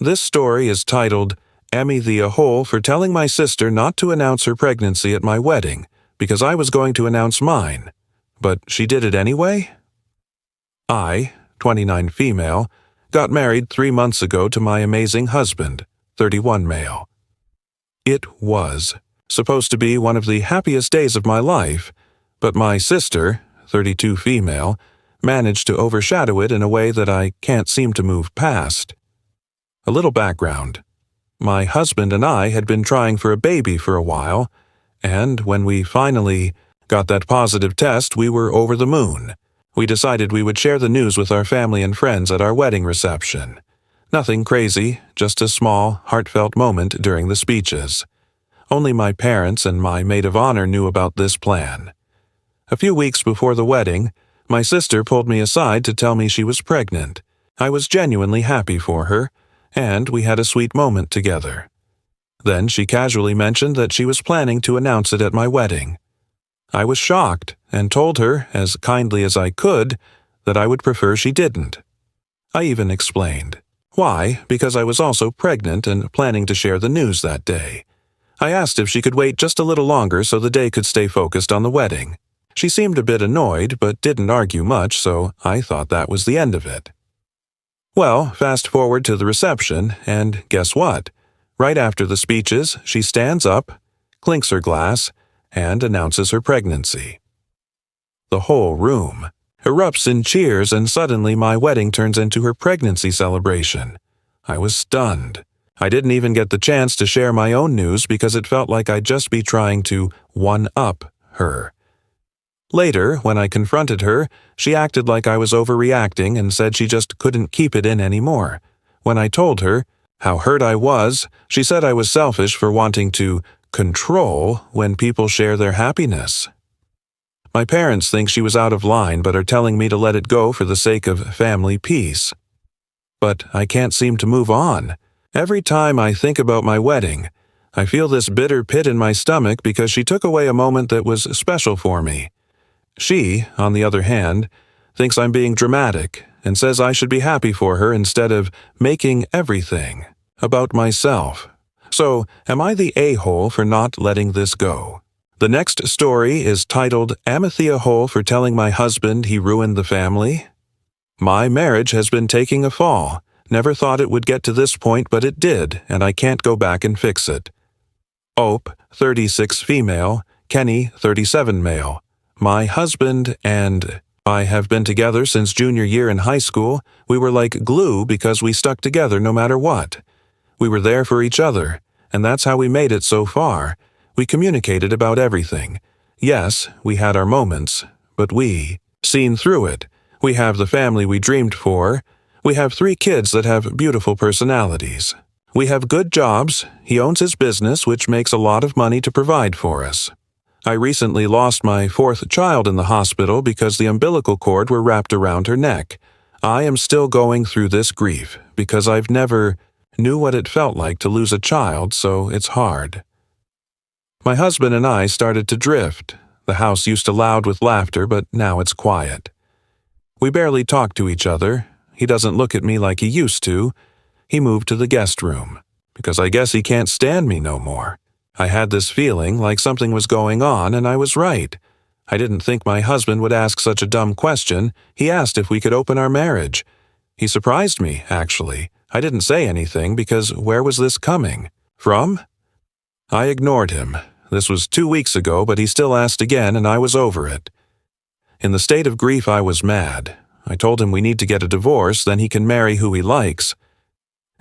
This story is titled, Am I the A-hole for telling my sister not to announce her pregnancy at my wedding because I was going to announce mine, but she did it anyway? I, 29 female, got married 3 months ago to my amazing husband, 31 male. It was supposed to be one of the happiest days of my life, but my sister, 32 female, managed to overshadow it in a way that I can't seem to move past. A little background. My husband and I had been trying for a baby for a while, and when we finally got that positive test, we were over the moon. We decided we would share the news with our family and friends at our wedding reception. Nothing crazy, just a small, heartfelt moment during the speeches. Only my parents and my maid of honor knew about this plan. A few weeks before the wedding, my sister pulled me aside to tell me she was pregnant. I was genuinely happy for her, and we had a sweet moment together. Then she casually mentioned that she was planning to announce it at my wedding. I was shocked and told her, as kindly as I could, that I would prefer she didn't. I even explained. Why? Because I was also pregnant and planning to share the news that day. I asked if she could wait just a little longer so the day could stay focused on the wedding. She seemed a bit annoyed, but didn't argue much, so I thought that was the end of it. Well, fast forward to the reception, and guess what? Right after the speeches, she stands up, clinks her glass, and announces her pregnancy. The whole room erupts in cheers, and suddenly my wedding turns into her pregnancy celebration. I was stunned. I didn't even get the chance to share my own news because it felt like I'd just be trying to one-up her. Later, when I confronted her, she acted like I was overreacting and said she just couldn't keep it in anymore. When I told her how hurt I was, she said I was selfish for wanting to control when people share their happiness. My parents think she was out of line but are telling me to let it go for the sake of family peace. But I can't seem to move on. Every time I think about my wedding, I feel this bitter pit in my stomach because she took away a moment that was special for me. She, on the other hand, thinks I'm being dramatic and says I should be happy for her instead of making everything about myself. So, am I the a-hole for not letting this go? The next story is titled, Am I the a-hole for telling my husband he ruined the family? My marriage has been taking a fall. Never thought it would get to this point, but it did, and I can't go back and fix it. Ope, 36 female, Kenny, 37 male. My husband and I have been together since junior year in high school. We were like glue because we stuck together no matter what. We were there for each other, and that's how we made it so far. We communicated about everything. Yes, we had our moments, but seen through it. We have the family we dreamed for. We have 3 kids that have beautiful personalities. We have good jobs. He owns his business, which makes a lot of money to provide for us. I recently lost my 4th child in the hospital because the umbilical cord were wrapped around her neck. I am still going through this grief because I've never knew what it felt like to lose a child, so it's hard. My husband and I started to drift. The house used to loud with laughter, but now it's quiet. We barely talk to each other. He doesn't look at me like he used to. He moved to the guest room because I guess he can't stand me no more. I had this feeling like something was going on, and I was right. I didn't think my husband would ask such a dumb question. He asked if we could open our marriage. He surprised me, actually. I didn't say anything because where was this coming from? I ignored him. This was 2 weeks ago, but he still asked again, and I was over it. In the state of grief, I was mad. I told him we need to get a divorce, then he can marry who he likes.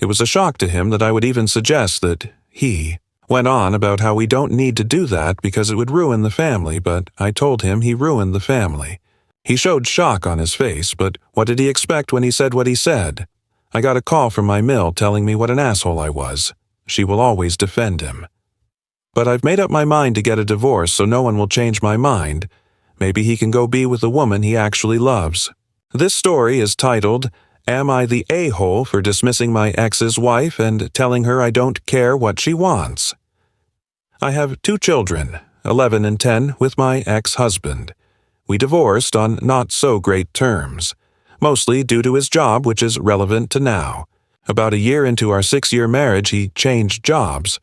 It was a shock to him that I would even suggest that he went on about how we don't need to do that because it would ruin the family, but I told him he ruined the family. He showed shock on his face, but what did he expect when he said what he said? I got a call from my mill telling me what an asshole I was. She will always defend him. But I've made up my mind to get a divorce so no one will change my mind. Maybe he can go be with the woman he actually loves. This story is titled, Am I the a-hole for dismissing my ex's wife and telling her I don't care what she wants? I have 2 children, 11 and 10, with my ex-husband. We divorced on not-so-great terms, mostly due to his job, which is relevant to now. About a year into our 6-year marriage, he changed jobs.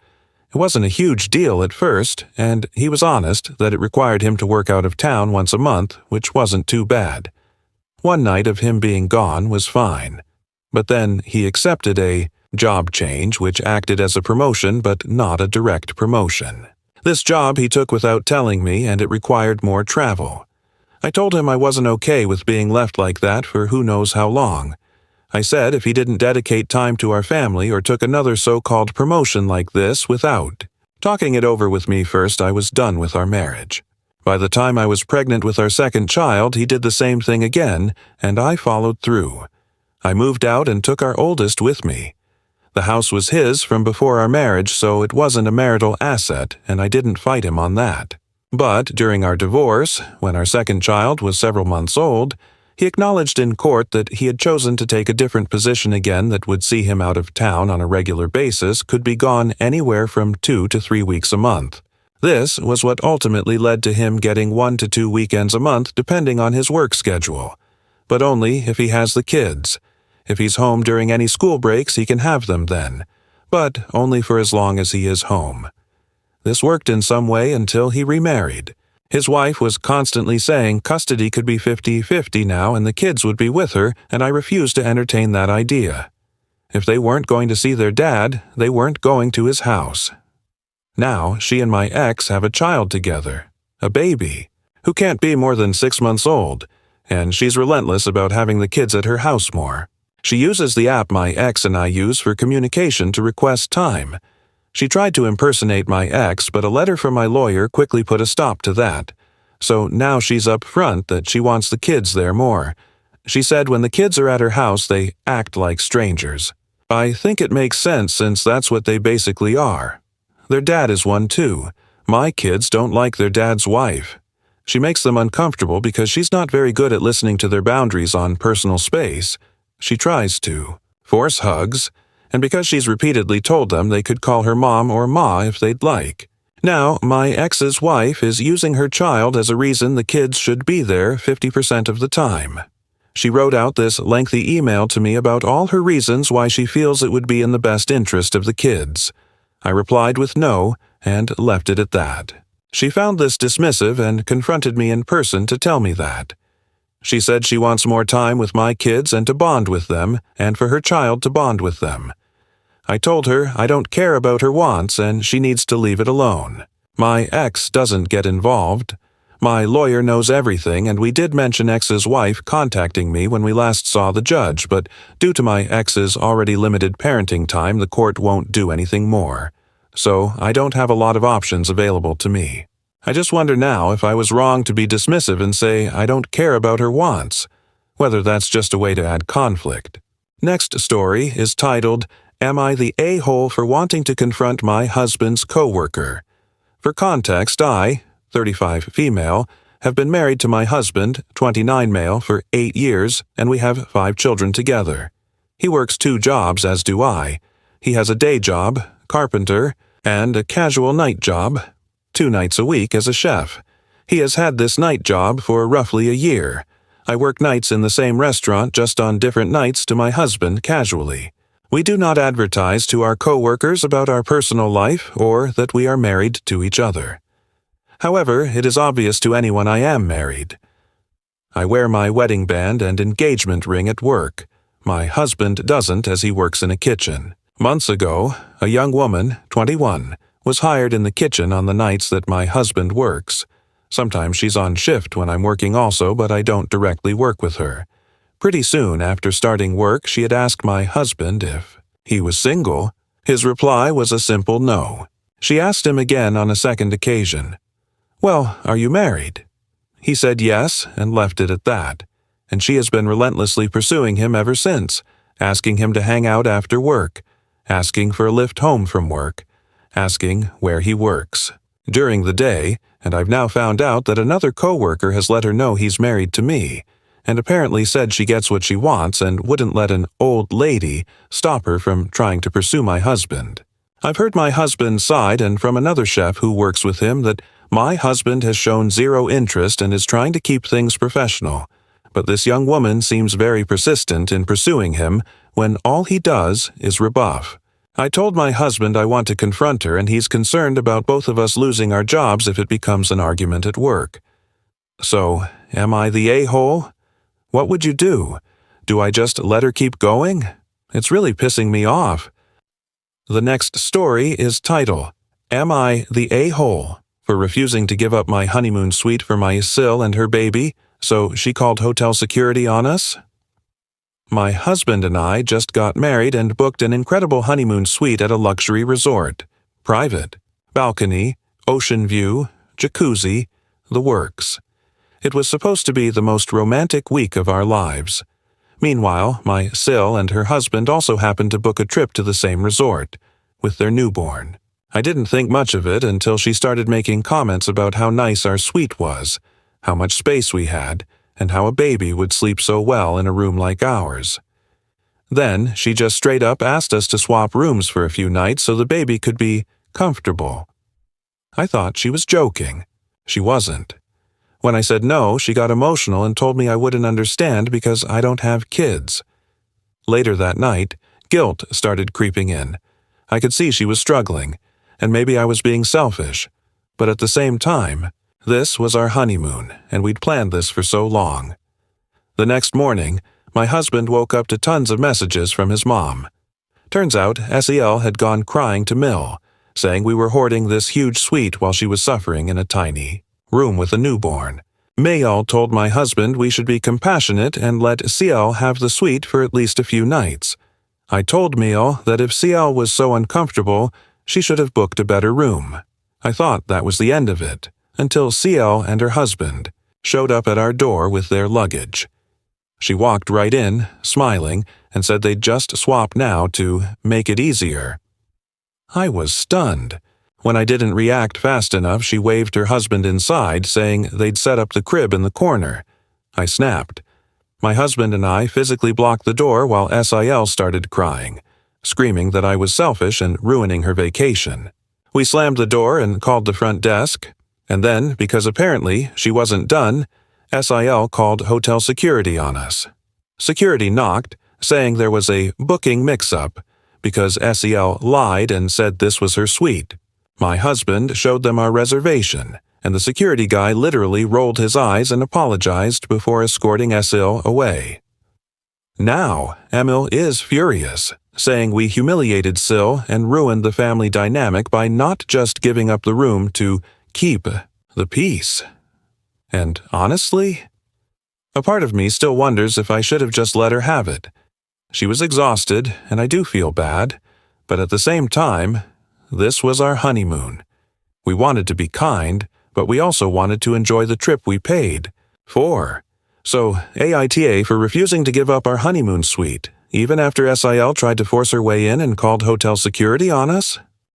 It wasn't a huge deal at first, and he was honest that it required him to work out of town once a month, which wasn't too bad. One night of him being gone was fine. But then he accepted a job change which acted as a promotion but not a direct promotion. This job he took without telling me, and it required more travel. I told him I wasn't okay with being left like that for who knows how long. I said if he didn't dedicate time to our family or took another so-called promotion like this without talking it over with me first, I was done with our marriage. By the time I was pregnant with our second child, he did the same thing again, and I followed through. I moved out and took our oldest with me. The house was his from before our marriage, so it wasn't a marital asset, and I didn't fight him on that. But during our divorce, when our second child was several months old, he acknowledged in court that he had chosen to take a different position again that would see him out of town on a regular basis, could be gone anywhere from 2 to 3 weeks a month. This was what ultimately led to him getting 1 to 2 weekends a month depending on his work schedule. But only if he has the kids. If he's home during any school breaks, he can have them then. But only for as long as he is home. This worked in some way until he remarried. His wife was constantly saying custody could be 50-50 now and the kids would be with her, and I refused to entertain that idea. If they weren't going to see their dad, they weren't going to his house. Now, she and my ex have a child together, a baby, who can't be more than 6 months old, and she's relentless about having the kids at her house more. She uses the app my ex and I use for communication to request time. She tried to impersonate my ex, but a letter from my lawyer quickly put a stop to that. So now she's up front that she wants the kids there more. She said when the kids are at her house, they act like strangers. I think it makes sense since that's what they basically are. Their dad is one too. My kids don't like their dad's wife. She makes them uncomfortable because she's not very good at listening to their boundaries on personal space. She tries to force hugs, and because she's repeatedly told them they could call her mom or ma if they'd like. Now, my ex's wife is using her child as a reason the kids should be there 50% of the time. She wrote out this lengthy email to me about all her reasons why she feels it would be in the best interest of the kids. I replied with no, and left it at that. She found this dismissive and confronted me in person to tell me that. She said she wants more time with my kids and to bond with them, and for her child to bond with them. I told her I don't care about her wants and she needs to leave it alone. My ex doesn't get involved. My lawyer knows everything, and we did mention ex's wife contacting me when we last saw the judge, but due to my ex's already limited parenting time, the court won't do anything more. So I don't have a lot of options available to me. I just wonder now if I was wrong to be dismissive and say I don't care about her wants, whether that's just a way to add conflict. Next story is titled, Am I the A-hole for wanting to confront my husband's coworker? For context, I, 35 female, have been married to my husband, 29 male, for 8 years, and we have 5 children together. He works 2 jobs, as do I. He has a day job, carpenter, and a casual night job, 2 nights a week as a chef. He has had this night job for roughly a year. I work nights in the same restaurant, just on different nights to my husband casually. We do not advertise to our co-workers about our personal life or that we are married to each other. However, it is obvious to anyone I am married. I wear my wedding band and engagement ring at work. My husband doesn't, as he works in a kitchen. Months ago, a young woman, 21, was hired in the kitchen on the nights that my husband works. Sometimes she's on shift when I'm working also, but I don't directly work with her. Pretty soon after starting work, she had asked my husband if he was single. His reply was a simple no. She asked him again on a second occasion, "Well, are you married?" He said yes and left it at that, and she has been relentlessly pursuing him ever since, asking him to hang out after work, asking for a lift home from work, asking where he works during the day, and I've now found out that another coworker has let her know he's married to me, and apparently said she gets what she wants and wouldn't let an old lady stop her from trying to pursue my husband. I've heard my husband's side and from another chef who works with him that my husband has shown zero interest and is trying to keep things professional, but this young woman seems very persistent in pursuing him, when all he does is rebuff. I told my husband I want to confront her and he's concerned about both of us losing our jobs if it becomes an argument at work. So, am I the a-hole? What would you do? Do I just let her keep going? It's really pissing me off. The next story is titled, Am I the a-hole for refusing to give up my honeymoon suite for my Sil and her baby, so she called hotel security on us? My husband and I just got married and booked an incredible honeymoon suite at a luxury resort. Private, balcony, ocean view, jacuzzi, the works. It was supposed to be the most romantic week of our lives. Meanwhile, my Sil and her husband also happened to book a trip to the same resort, with their newborn. I didn't think much of it until she started making comments about how nice our suite was, how much space we had, and how a baby would sleep so well in a room like ours. Then she just straight up asked us to swap rooms for a few nights so the baby could be comfortable. I thought she was joking. She wasn't. When I said no, she got emotional and told me I wouldn't understand because I don't have kids. Later that night, guilt started creeping in. I could see she was struggling, and maybe I was being selfish. But at the same time, this was our honeymoon, and we'd planned this for so long. The next morning, my husband woke up to tons of messages from his mom. Turns out, SEL had gone crying to Mill, saying we were hoarding this huge suite while she was suffering in a tiny room with a newborn. Mayal told my husband we should be compassionate and let CL have the suite for at least a few nights. I told Mayal that if CL was so uncomfortable, she should have booked a better room. I thought that was the end of it, until CL and her husband showed up at our door with their luggage. She walked right in, smiling, and said they'd just swap now to make it easier. I was stunned. When I didn't react fast enough, she waved her husband inside, saying they'd set up the crib in the corner. I snapped. My husband and I physically blocked the door while SIL started crying, screaming that I was selfish and ruining her vacation. We slammed the door and called the front desk, and then, because apparently she wasn't done, SIL called hotel security on us. Security knocked, saying there was a booking mix-up, because SEL lied and said this was her suite. My husband showed them our reservation, and the security guy literally rolled his eyes and apologized before escorting SIL away. Now, Emil is furious, saying we humiliated Sil and ruined the family dynamic by not just giving up the room to keep the peace. And honestly, a part of me still wonders if I should have just let her have it. She was exhausted, and I do feel bad, but at the same time, this was our honeymoon. We wanted to be kind, but we also wanted to enjoy the trip we paid for. So, AITA for refusing to give up our honeymoon suite, even after SIL tried to force her way in and called hotel security on us?